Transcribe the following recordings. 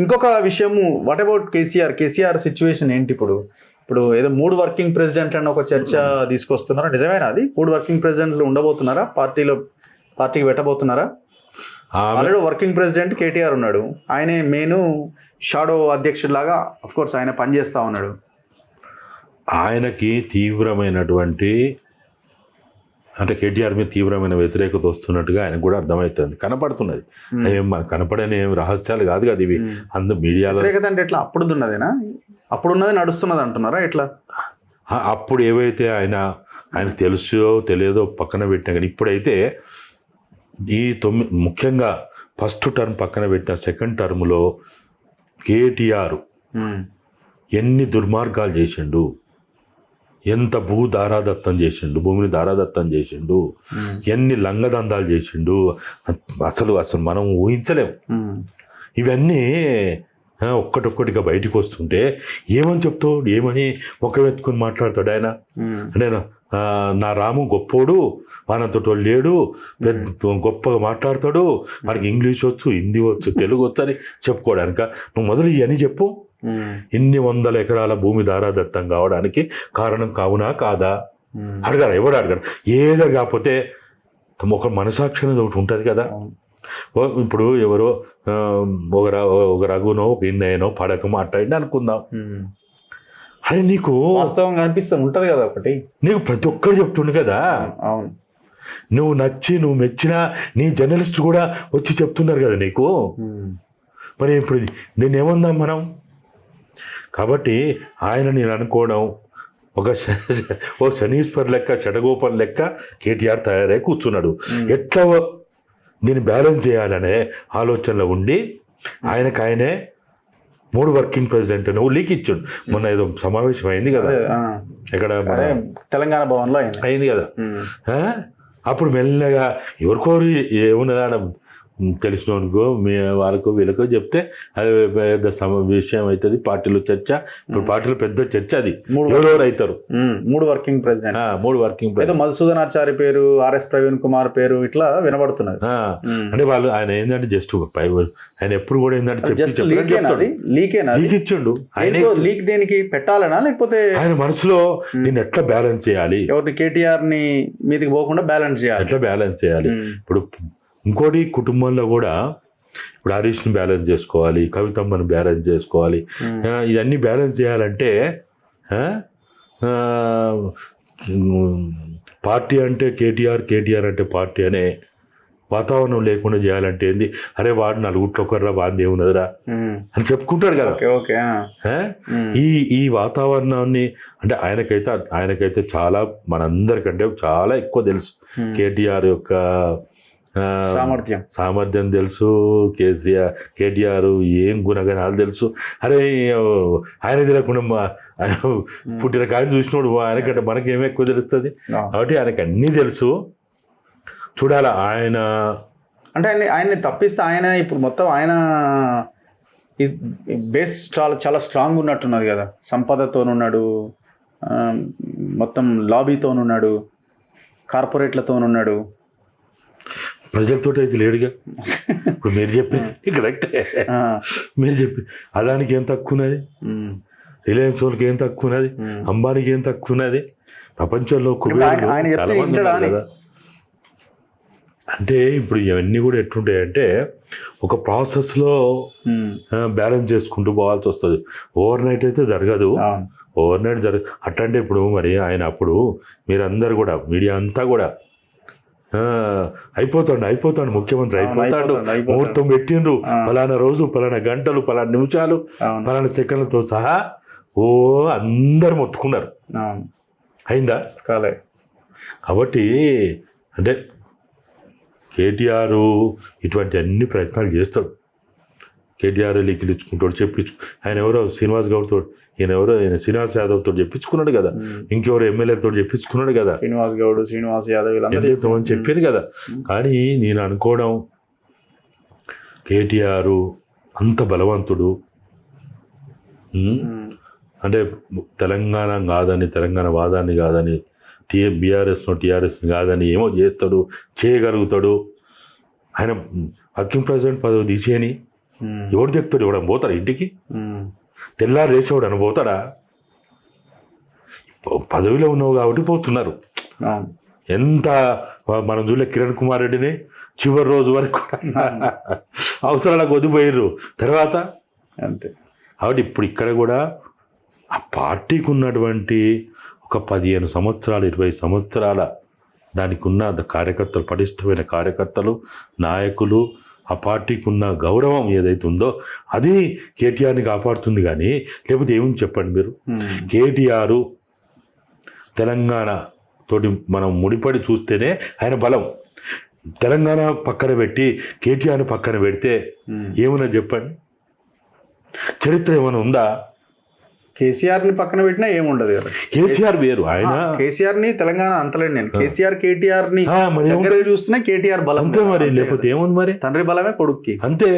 ఇంకొక విషయము, what about KCR situation ఏంటి ఇప్పుడు? ఇప్పుడు ఏదో 3 వర్కింగ్ ప్రెసిడెంట్ అని ఒక చర్చ తీసుకొస్తున్నారా? నిజమేనా అది? 3 వర్కింగ్ ప్రెసిడెంట్లు ఉండబోతున్నారా? పార్టీకి పెట్టబోతున్నారా? ఆల్రెడీ వర్కింగ్ ప్రెసిడెంట్ కేటీఆర్ ఉన్నాడు, ఆయనే మెయిన్ షాడో అధ్యక్షుడు లాగా అఫ్ కోర్స్ ఆయన పనిచేస్తా ఉన్నాడు. ఆయనకి తీవ్రమైనటువంటి అంటే కేటీఆర్ మీద తీవ్రమైన వ్యతిరేకత వస్తున్నట్టుగా ఆయనకు కూడా అర్థమవుతుంది, కనపడుతున్నది. కనపడని ఏం రహస్యాలు కాదు కదా ఇవి. మీడియాలో వ్యతిరేకత అంటే ఎట్లా? అప్పుడున్నదేనా? అప్పుడున్నది నడుస్తున్నది అంటున్నారా ఎట్లా? అప్పుడు ఏవైతే ఆయనకు తెలుసో తెలియదో పక్కన పెట్టినా కానీ ఇప్పుడైతే ఈ ముఖ్యంగా ఫస్ట్ టర్మ్ పక్కన పెట్టిన సెకండ్ టర్మ్లో కేటీఆర్ ఎన్ని దుర్మార్గాలు చేసిండు, ఎంత భూమిని దారాదత్తం చేసిండు, ఎన్ని లంగదందాలు చేసిండు, అసలు మనం ఊహించలేము. ఇవన్నీ ఒక్కటొక్కటిగా బయటకు వస్తుంటే ఏమని చెప్తాడు, ఏమని మొక్క ఎత్తుకొని మాట్లాడతాడు ఆయన. అంటే నా రాము గొప్పోడు, వానంతో లేడు, గొప్పగా మాట్లాడతాడు, మనకి ఇంగ్లీష్ వచ్చు, హిందీ వచ్చు, తెలుగు వచ్చు అని చెప్పుకోవడానిక. నువ్వు మొదలు ఇవన్నీ చెప్పు. ఇన్ని 100 ఎకరాల భూమి దారాదత్తం కావడానికి కారణం కావునా కాదా అడగారు, ఎవడు అడగారు. ఏదో కాకపోతే ఒక మనసాక్షి అనేది ఒకటి ఉంటుంది కదా. ఇప్పుడు ఎవరో ఒక రఘునో ఒక ఇన్నయ్యనో పడక మాట్లాడి అనుకుందాం, అరే నీకు వాస్తవంగా అనిపిస్తూ ఉంటుంది కదా ఒకటి, నీకు ప్రతి ఒక్కరు చెప్తుండు కదా. అవును, నువ్వు మెచ్చిన నీ జర్నలిస్ట్ కూడా వచ్చి చెప్తున్నారు కదా నీకు. మరి ఇప్పుడు దీన్ని ఏమందాం మనం? కాబట్టి ఆయన నేను అనుకోవడం ఒక శనీశ్వర్ లెక్క, షడగోపన్ లెక్క కేటీఆర్ తయారై కూర్చున్నాడు. ఎట్లా దీన్ని బ్యాలెన్స్ చేయాలనే ఆలోచనలో ఉండి ఆయనే 3 వర్కింగ్ ప్రెసిడెంట్ నువ్వు లీక్ ఇచ్చాడు. మొన్న ఏదో సమావేశం అయింది కదా, ఇక్కడ తెలంగాణ భవన్లో అయింది కదా. అప్పుడు మెల్లగా ఎవరికోరు ఏమున్నదా తెలిసినోనుకో వాళ్ళకు వీళ్ళకో చెప్తే అది పెద్ద విషయం అవుతుంది, పార్టీలో చర్చ. ఇప్పుడు పార్టీలో పెద్ద చర్చ అది, ఎవరెవరు అవుతారు 3 working president. 3 working president Madhusudanachari పేరు, ఆర్ఎస్ ప్రవీణ్ కుమార్ పేరు ఇట్లా వినబడుతున్నది. అంటే వాళ్ళు ఆయన ఏంటంటే జస్ట్ ఆయన ఎప్పుడు కూడా ఏంటంటే లీక్ ఇచ్చిండు. లీక్ దేనికి పెట్టాలనా, లేకపోతే ఆయన మనసులో నేను ఎట్లా బ్యాలెన్స్ చేయాలి, ఎవరిని కేటీఆర్ ని మీదకి పోకుండా బ్యాలెన్స్ చేయాలి, ఎట్లా బ్యాలెన్స్ చేయాలి. ఇప్పుడు ఇంకోటి కుటుంబంలో కూడా ఇప్పుడు హరీష్ని బ్యాలెన్స్ చేసుకోవాలి, కవితమ్మని బ్యాలెన్స్ చేసుకోవాలి. ఇవన్నీ బ్యాలెన్స్ చేయాలంటే పార్టీ అంటే కేటీఆర్ అంటే పార్టీ అనే వాతావరణం లేకుండా చేయాలంటే ఏంది, అరే వాడు నలుగుట్లో ఒకర్రా వాంది ఏమున్నదిరా అని చెప్పుకుంటాడు కదా. ఈ వాతావరణాన్ని అంటే ఆయనకైతే చాలా మనందరికంటే చాలా ఎక్కువ తెలుసు కేటీఆర్ యొక్క సామర్థ్యం తెలుసు. కేటీఆర్ ఏం గుణగణాలు తెలుసు. అరే ఆయన తిరగకుండా పుట్టిన కాయని చూసినోడు ఆయనకంటే మనకేమో ఎక్కువ తెలుస్తుంది. కాబట్టి ఆయనకి అన్నీ తెలుసు. చూడాలి ఆయన అంటే ఆయన్ని తప్పిస్తే ఆయన ఇప్పుడు మొత్తం ఆయన బేస్ చాలా స్ట్రాంగ్ ఉన్నట్టున్నది కదా. సంపదతోనున్నాడు, మొత్తం లాబీతోనున్నాడు, కార్పొరేట్లతోనున్నాడు. ప్రజలతో అయితే లేడుగా. ఇప్పుడు మీరు చెప్పి కరెక్టే, మీరు చెప్పి అదానికి ఏం తక్కువ ఉన్నది, రిలయన్స్ వాళ్ళకి ఏం తక్కువ ఉన్నది, అంబానీకి ఏం తక్కువ ఉన్నది, ప్రపంచంలో కదా. అంటే ఇప్పుడు ఇవన్నీ కూడా ఎట్లుంటాయంటే ఒక ప్రాసెస్లో బ్యాలెన్స్ చేసుకుంటూ పోవాల్సి వస్తుంది. ఓవర్ నైట్ అయితే జరగదు. ఓవర్ నైట్ అట్టంటే ఇప్పుడు మరి ఆయన అప్పుడు మీరందరూ కూడా మీడియా అంతా కూడా అయిపోతాడు ముఖ్యమంత్రి అయిపోతాడు, ముహూర్తం పెట్టిండ్రు, పలానా రోజు, పలానా గంటలు, పలానా నిమిషాలు, పలానా సెకండ్లతో సహా అందరు మొత్తుకున్నారు. అయిందా కాలే. కాబట్టి అంటే కేటీఆర్ ఇటువంటి అన్ని ప్రయత్నాలు చేస్తాడు. కేటీఆర్ లీకులు ఇచ్చుకుంటాడు, ఆయన ఎవరో శ్రీనివాస్ గౌడ్తో, ఈయన శ్రీనివాస్ యాదవ్ తోటి చెప్పించుకున్నాడు కదా, ఇంకెవరు ఎమ్మెల్యేతో చెప్పించుకున్నాడు కదా, శ్రీనివాస్ యాదవ్ అని చెప్పారు కదా. కానీ నేను అనుకోవడం కేటీఆర్ అంత బలవంతుడు, అంటే తెలంగాణ వాదాన్ని కాదని, టీఆర్ఎస్ని కాదని ఏమో చేస్తాడు, చేయగలుగుతాడు. ఆయన వర్కింగ్ ప్రెసిడెంట్ పదవి తీసేయని ఎవడు చెప్తాడు? ఎవడని పోతాడా ఇంటికి? తెల్లారు లేచేవాడు అని పోతాడా? పదవిలో ఉన్నావు కాబట్టి పోతున్నారు. ఎంత మనం చూడలే కిరణ్ కుమార్ రెడ్డిని చివరి రోజు వరకు అవసరాలకు వదిలిపోయారు తర్వాత అంతే. కాబట్టి ఇప్పుడు ఇక్కడ కూడా ఆ పార్టీకి ఉన్నటువంటి ఒక 15 సంవత్సరాలు 20 సంవత్సరాల దానికి ఉన్న కార్యకర్తలు, పటిష్టమైన కార్యకర్తలు, నాయకులు, ఆ పార్టీకి ఉన్న గౌరవం ఏదైతే ఉందో అది కేటీఆర్ని కాపాడుతుంది. కానీ లేకపోతే ఏముంది చెప్పండి మీరు? కేటీఆర్ తెలంగాణ తోటి మనం ముడిపడి చూస్తేనే ఆయన బలం. తెలంగాణ పక్కన పెట్టి కేటీఆర్ని పక్కన పెడితే ఏమున్నా చెప్పండి? చరిత్ర ఏమైనా ఉందా? కేసీఆర్ ని పక్కన పెట్టినా ఏముండదు కదా. కేసీఆర్ వేరు, ఆయన కేసీఆర్ ని తెలంగాణ అంటలేండి నేను. కేసీఆర్ కేటీఆర్ ని చూస్తున్నా కేటీఆర్ బలం అంతే మరి, లేకపోతే ఏముంది మరి? తండ్రి బలమే కొడుక్కి అంతే.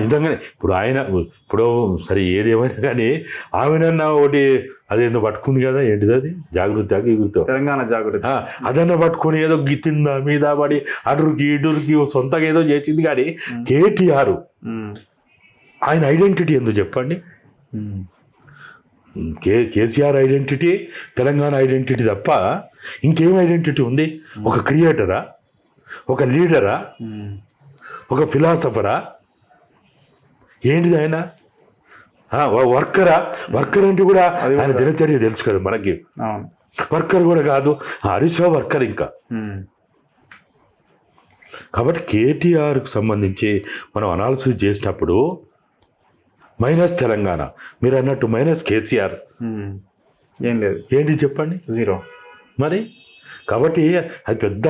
నిజంగానే ఇప్పుడు ఆయన ఇప్పుడు సరే ఏదేమైనా కానీ ఆమెనన్నా ఒకటి అదేందో పట్టుకుంది కదా, ఏంటిది అది? జాగృతి తెలంగాణ జాగృతి. అదన్నా పట్టుకొని ఏదో గిత్తిందా మీద పడి అడురుకి ఇడురుకి సొంతగా ఏదో చేసింది. కానీ కేటీఆర్ ఆయన ఐడెంటిటీ ఎందుకు చెప్పండి? కేసీఆర్ ఐడెంటిటీ తెలంగాణ ఐడెంటిటీ తప్ప ఇంకేం ఐడెంటిటీ ఉంది? ఒక క్రియేటరా, ఒక లీడరా, ఒక ఫిలాసఫరా, ఏంటిది ఆయన? వర్కరా? వర్కర్ అంటే కూడా ఆయన దినచర్య తెలుసు కదా మనకి. వర్కర్ కూడా కాదు, హరీష్ రావు వర్కర్ ఇంకా. కాబట్టి కేటీఆర్కి సంబంధించి మనం అనాలిసిస్ చేసినప్పుడు మైనస్ తెలంగాణ, మీరు అన్నట్టు మైనస్ కేసీఆర్ ఏం లేదు. ఏంటి చెప్పండి? జీరో మరి. కాబట్టి అది పెద్ద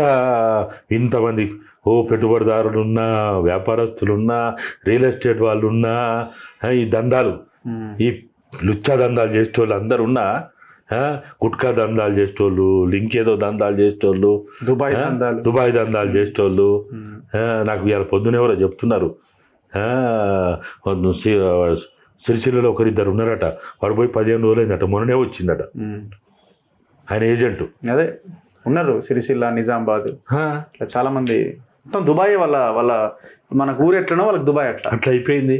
ఇంతమంది పెట్టుబడిదారులున్నా, వ్యాపారస్తులున్నా, రియల్ ఎస్టేట్ వాళ్ళు ఉన్నా, ఈ దందాలు, ఈ లుచ్చా దందాలు చేసేటోళ్ళు అందరు ఉన్నా, గుట్కా దందాలు చేసేటోళ్ళు, లింకేదో దందాలు చేసేటోళ్ళు, దుబాయ్ దందాలు చేసేటోళ్ళు. నాకు ఇవాళ పొద్దున ఎవరో చెప్తున్నారు, సిరిసిల్లలో ఒకరిద్దరు ఉన్నారట, వాడు పోయి 15 రోజులు అయిందట, మొన్ననే వచ్చిందట ఆయన ఏజెంట్. అదే ఉన్నారు సిరిసిల్ల, నిజామాబాద్, చాలా మంది. మొత్తం దుబాయ్. వాళ్ళ మనకు ఊరు ఎట్లనో వాళ్ళకి దుబాయ్ అట్లా అయిపోయింది.